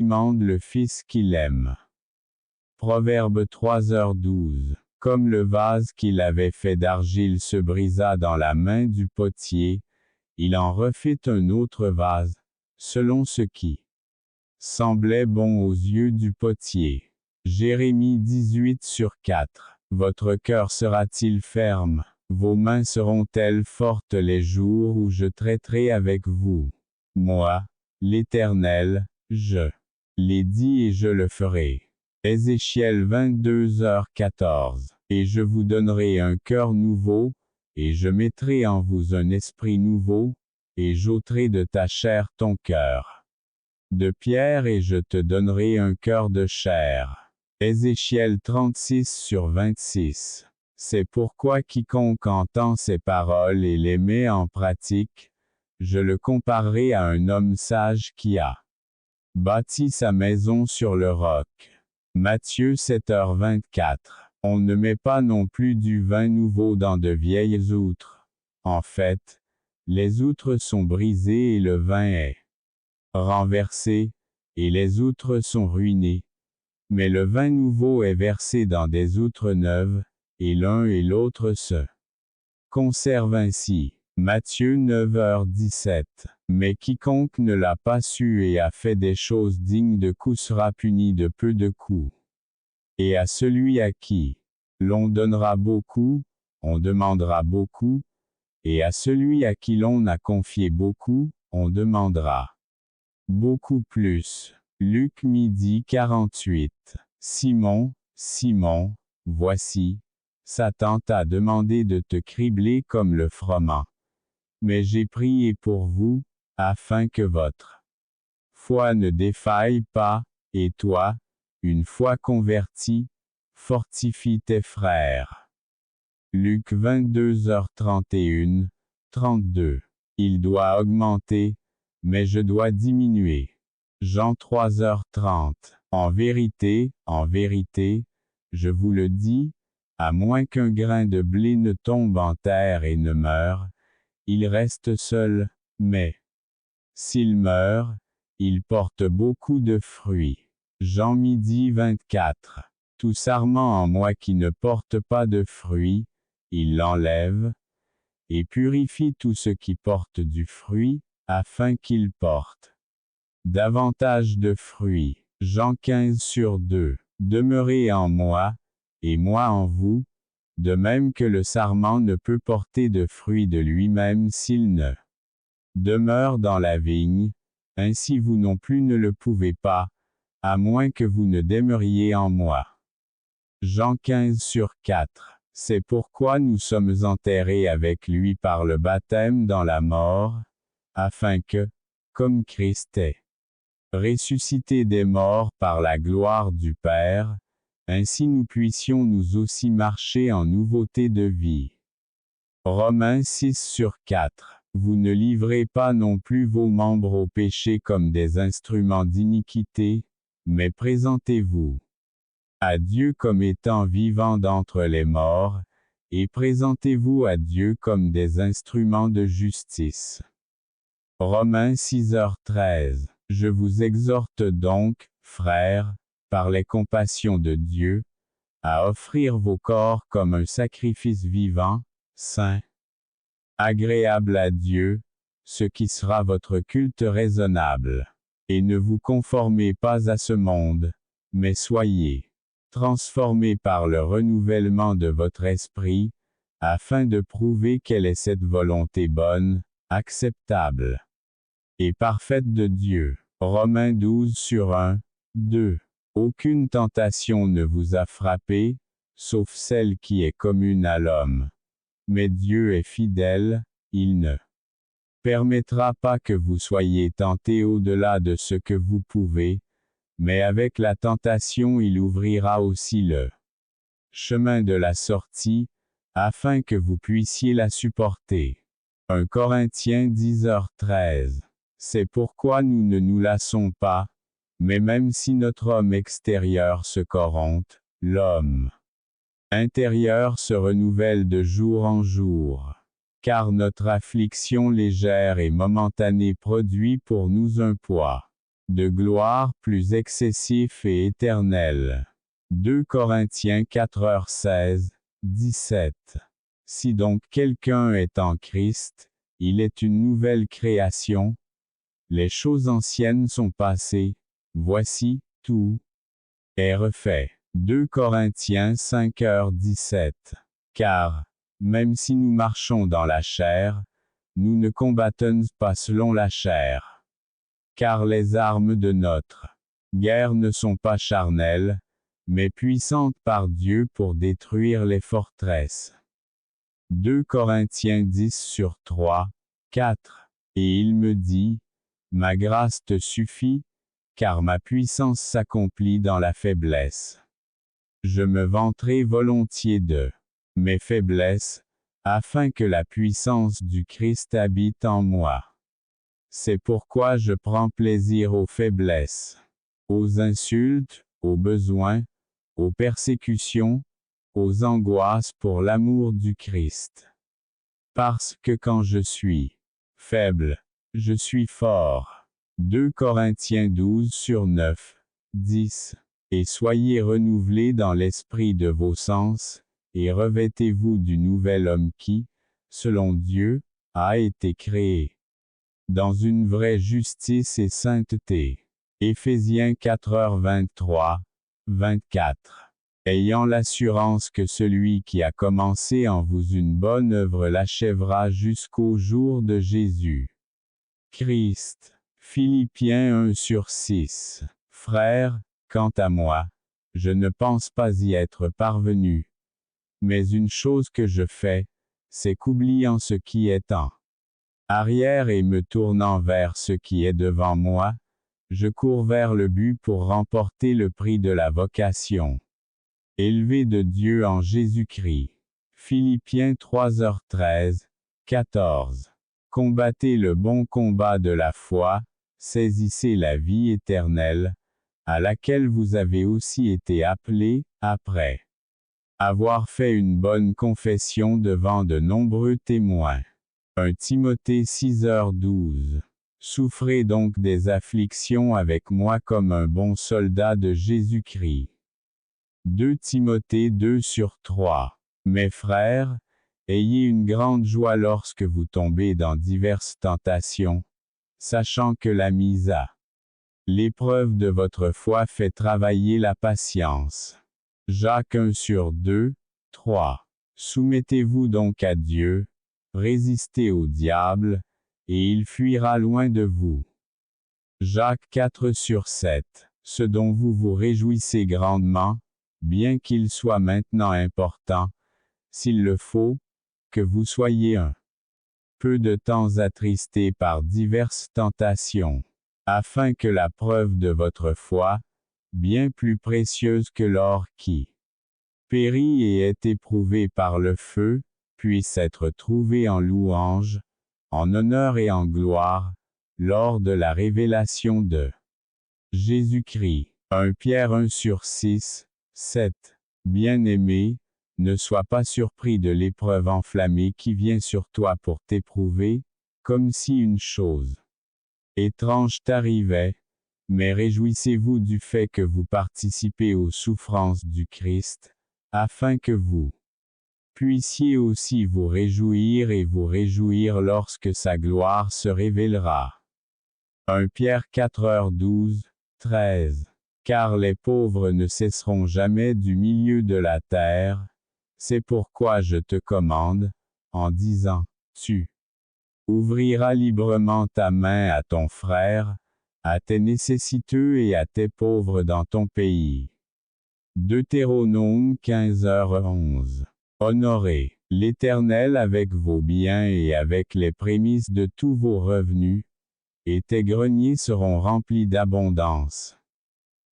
demande le fils qu'il aime. Proverbe 3h12. Comme le vase qu'il avait fait d'argile se brisa dans la main du potier, il en refit un autre vase, selon ce qui semblait bon aux yeux du potier. Jérémie 18/4. Votre cœur sera-t-il ferme? Vos mains seront-elles fortes les jours où je traiterai avec vous? Moi, l'Éternel, je l'ai dit et je le ferai. Ézéchiel 22h14. Et je vous donnerai un cœur nouveau, et je mettrai en vous un esprit nouveau, et j'ôterai de ta chair ton cœur de pierre et je te donnerai un cœur de chair. Ézéchiel 36/26. C'est pourquoi quiconque entend ces paroles et les met en pratique, je le comparerai à un homme sage qui a bâti sa maison sur le roc. Matthieu 7h24. On ne met pas non plus du vin nouveau dans de vieilles outres. En fait, les outres sont brisées et le vin est renversé, et les outres sont ruinées. Mais le vin nouveau est versé dans des outres neuves, et l'un et l'autre se conservent ainsi. Matthieu 9h17. Mais quiconque ne l'a pas su et a fait des choses dignes de coups sera puni de peu de coups. Et à celui à qui l'on donnera beaucoup, on demandera beaucoup, et à celui à qui l'on a confié beaucoup, on demandera beaucoup plus. Luc 12h48. Simon, Simon, voici, Satan t'a demandé de te cribler comme le froment. Mais j'ai prié pour vous, afin que votre foi ne défaille pas, et toi, une fois converti, fortifie tes frères. Luc 22h31, 32. Il doit augmenter, mais je dois diminuer. Jean 3h30. En vérité, je vous le dis, à moins qu'un grain de blé ne tombe en terre et ne meure, il reste seul, mais s'il meurt, il porte beaucoup de fruits. Jean 12h24. Tout sarment en moi qui ne porte pas de fruits, il l'enlève, et purifie tout ce qui porte du fruit, afin qu'il porte davantage de fruits. Jean 15/2. Demeurez en moi, et moi en vous, de même que le sarment ne peut porter de fruits de lui-même s'il ne demeure dans la vigne, ainsi vous non plus ne le pouvez pas, à moins que vous ne demeuriez en moi. Jean 15/4. C'est pourquoi nous sommes enterrés avec lui par le baptême dans la mort, afin que, comme Christ est ressuscité des morts par la gloire du Père, ainsi nous puissions nous aussi marcher en nouveauté de vie. Romains 6/4. Vous ne livrez pas non plus vos membres au péché comme des instruments d'iniquité, mais présentez-vous à Dieu comme étant vivants d'entre les morts, et présentez-vous à Dieu comme des instruments de justice. Romains 6h13. Je vous exhorte donc, frères, par les compassions de Dieu, à offrir vos corps comme un sacrifice vivant, saint, agréable à Dieu, ce qui sera votre culte raisonnable. Et ne vous conformez pas à ce monde, mais soyez transformés par le renouvellement de votre esprit, afin de prouver quelle est cette volonté bonne, acceptable et parfaite de Dieu. Romains 12/1, 2. Aucune tentation ne vous a frappé, sauf celle qui est commune à l'homme. Mais Dieu est fidèle, il ne permettra pas que vous soyez tentés au-delà de ce que vous pouvez, mais avec la tentation il ouvrira aussi le chemin de la sortie, afin que vous puissiez la supporter. 1 Corinthiens 10h13. C'est pourquoi nous ne nous lassons pas, mais même si notre homme extérieur se corrompt, l'homme intérieur se renouvelle de jour en jour. Car notre affliction légère et momentanée produit pour nous un poids de gloire plus excessif et éternel. 2 Corinthiens 4h16, 17. Si donc quelqu'un est en Christ, il est une nouvelle création. Les choses anciennes sont passées, voici, tout est refait. 2 Corinthiens 5h17. Car, même si nous marchons dans la chair, nous ne combattons pas selon la chair. Car les armes de notre guerre ne sont pas charnelles, mais puissantes par Dieu pour détruire les forteresses. 2 Corinthiens 10/3, 4. Et il me dit, ma grâce te suffit, car ma puissance s'accomplit dans la faiblesse. Je me vanterai volontiers de mes faiblesses, afin que la puissance du Christ habite en moi. C'est pourquoi je prends plaisir aux faiblesses, aux insultes, aux besoins, aux persécutions, aux angoisses pour l'amour du Christ. Parce que quand je suis faible, je suis fort. 2 Corinthiens 12/9, 10. Et soyez renouvelés dans l'esprit de vos sens, et revêtez-vous du nouvel homme qui, selon Dieu, a été créé dans une vraie justice et sainteté. Éphésiens 4h23, 24. Ayant l'assurance que celui qui a commencé en vous une bonne œuvre l'achèvera jusqu'au jour de Jésus Christ. Philippiens 1/6. Frères, quant à moi, je ne pense pas y être parvenu. Mais une chose que je fais, c'est qu'oubliant ce qui est en arrière et me tournant vers ce qui est devant moi, je cours vers le but pour remporter le prix de la vocation élevée de Dieu en Jésus-Christ. Philippiens 3h13, 14. Combattez le bon combat de la foi, saisissez la vie éternelle, à laquelle vous avez aussi été appelés, après avoir fait une bonne confession devant de nombreux témoins. 1 Timothée 6h12. Souffrez donc des afflictions avec moi comme un bon soldat de Jésus-Christ. 2 Timothée 2/3. Mes frères, ayez une grande joie lorsque vous tombez dans diverses tentations, sachant que la mise à l'épreuve de votre foi fait travailler la patience. Jacques 1/2, 3. Soumettez-vous donc à Dieu, résistez au diable, et il fuira loin de vous. Jacques 4/7. Ce dont vous vous réjouissez grandement, bien qu'il soit maintenant important, s'il le faut, que vous soyez un peu de temps attristés par diverses tentations, afin que la preuve de votre foi, bien plus précieuse que l'or qui périt et est éprouvé par le feu, puisse être trouvée en louange, en honneur et en gloire, lors de la révélation de Jésus-Christ. 1 Pierre 1/6, 7. Bien-aimé, ne sois pas surpris de l'épreuve enflammée qui vient sur toi pour t'éprouver, comme si une chose étrange t'arrivait, mais réjouissez-vous du fait que vous participez aux souffrances du Christ, afin que vous puissiez aussi vous réjouir lorsque sa gloire se révélera. 1 Pierre 4h12, 13. Car les pauvres ne cesseront jamais du milieu de la terre, c'est pourquoi je te commande, en disant, tu ouvriras librement ta main à ton frère, à tes nécessiteux et à tes pauvres dans ton pays. Deutéronome 15h11. Honorez l'Éternel avec vos biens et avec les prémices de tous vos revenus, et tes greniers seront remplis d'abondance.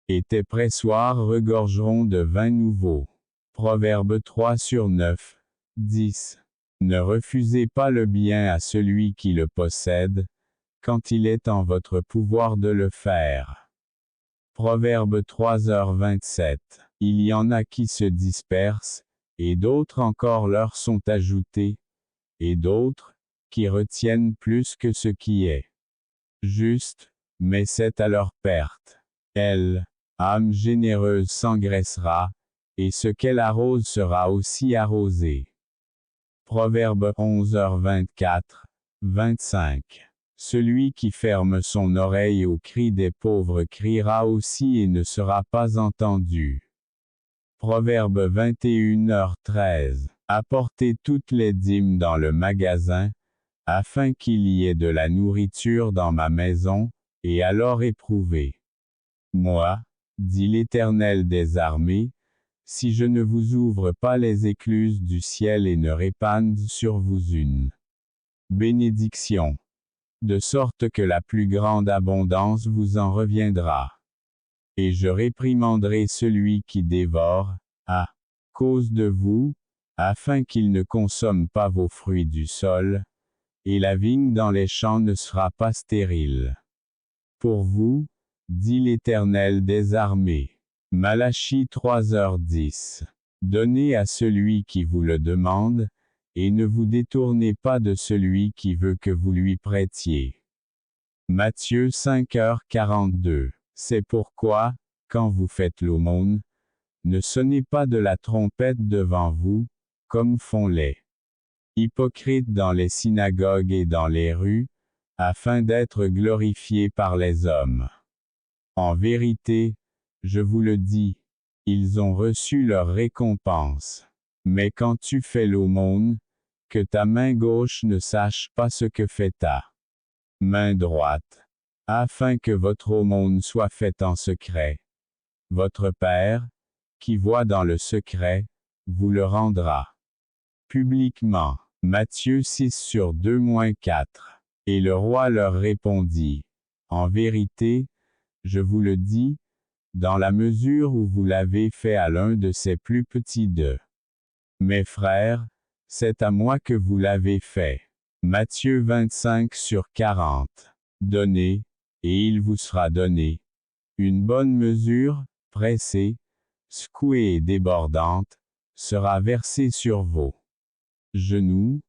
Et tes pressoirs regorgeront de vin nouveau. Proverbe 3/9, 10. Ne refusez pas le bien à celui qui le possède, quand il est en votre pouvoir de le faire. Proverbe 3h27. Il y en a qui se dispersent, et d'autres encore leur sont ajoutés, et d'autres, qui retiennent plus que ce qui est juste, mais c'est à leur perte. Elle, âme généreuse s'engraissera, et ce qu'elle arrose sera aussi arrosé. Proverbe 11h24, 25. Celui qui ferme son oreille aux cris des pauvres criera aussi et ne sera pas entendu. Proverbe 21h13. Apportez toutes les dîmes dans le magasin, afin qu'il y ait de la nourriture dans ma maison, et alors éprouvez. Moi, dit l'Éternel des armées, si je ne vous ouvre pas les écluses du ciel et ne répande sur vous une bénédiction, de sorte que la plus grande abondance vous en reviendra. Et je réprimanderai celui qui dévore, à cause de vous, afin qu'il ne consomme pas vos fruits du sol, et la vigne dans les champs ne sera pas stérile. Pour vous, dit l'Éternel des armées. Malachie 3h10. Donnez à celui qui vous le demande, et ne vous détournez pas de celui qui veut que vous lui prêtiez. Matthieu 5h42. C'est pourquoi, quand vous faites l'aumône, ne sonnez pas de la trompette devant vous, comme font les hypocrites dans les synagogues et dans les rues, afin d'être glorifiés par les hommes. En vérité, je vous le dis, ils ont reçu leur récompense. Mais quand tu fais l'aumône, que ta main gauche ne sache pas ce que fait ta main droite, afin que votre aumône soit faite en secret. Votre Père, qui voit dans le secret, vous le rendra publiquement. Matthieu 6/2-4. Et le roi leur répondit, en vérité, je vous le dis, dans la mesure où vous l'avez fait à l'un de ces plus petits de mes frères, c'est à moi que vous l'avez fait. Matthieu 25/40. Donnez, et il vous sera donné. Une bonne mesure, pressée, secouée et débordante, sera versée sur vos genoux,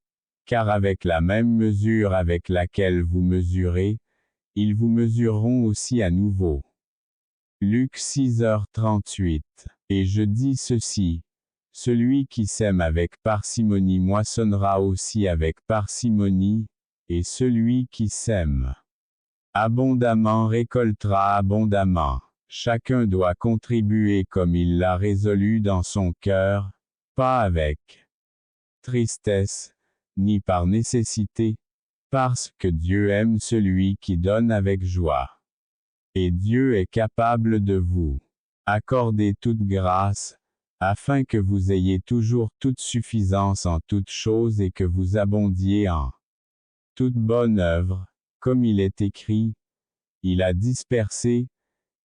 car avec la même mesure avec laquelle vous mesurez, ils vous mesureront aussi à nouveau. Luc 6h38. Et je dis ceci, celui qui sème avec parcimonie moissonnera aussi avec parcimonie, et celui qui sème abondamment récoltera abondamment. Chacun doit contribuer comme il l'a résolu dans son cœur, pas avec tristesse, ni par nécessité, parce que Dieu aime celui qui donne avec joie. Et Dieu est capable de vous accorder toute grâce, afin que vous ayez toujours toute suffisance en toutes choses et que vous abondiez en toute bonne œuvre, comme il est écrit, il a dispersé,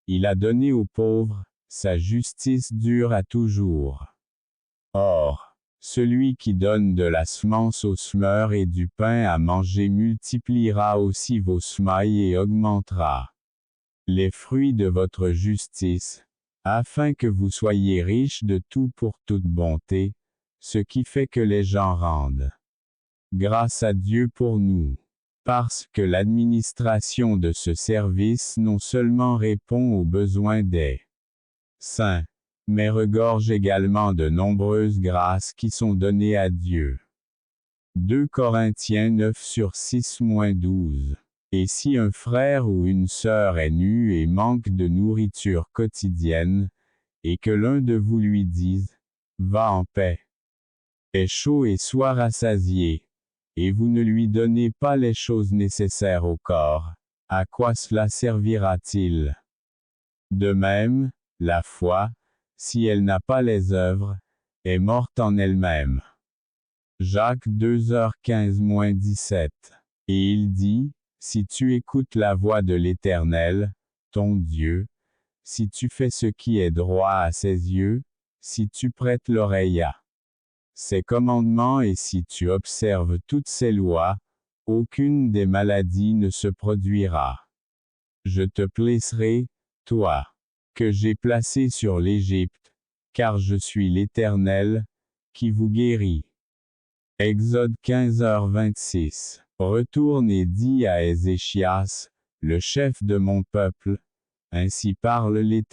il a donné aux pauvres, sa justice dure à toujours. Or, celui qui donne de la semence aux semeurs et du pain à manger multipliera aussi vos semailles et augmentera les fruits de votre justice, afin que vous soyez riches de tout pour toute bonté, ce qui fait que les gens rendent grâce à Dieu pour nous. Parce que l'administration de ce service non seulement répond aux besoins des saints, mais regorge également de nombreuses grâces qui sont données à Dieu. 2 Corinthiens 9/6-12. Et si un frère ou une sœur est nu et manque de nourriture quotidienne, et que l'un de vous lui dise, va en paix, aie chaud et sois rassasié, et vous ne lui donnez pas les choses nécessaires au corps, à quoi cela servira-t-il? De même, la foi, si elle n'a pas les œuvres, est morte en elle-même. Jacques 2h15-17. Et il dit, si tu écoutes la voix de l'Éternel, ton Dieu, si tu fais ce qui est droit à ses yeux, si tu prêtes l'oreille à ses commandements et si tu observes toutes ses lois, aucune des maladies ne se produira. Je te placerai, toi, que j'ai placé sur l'Égypte, car je suis l'Éternel, qui vous guérit. Exode 15h26. Retourne et dis à Ézéchias, le chef de mon peuple. Ainsi parle l'Éternel.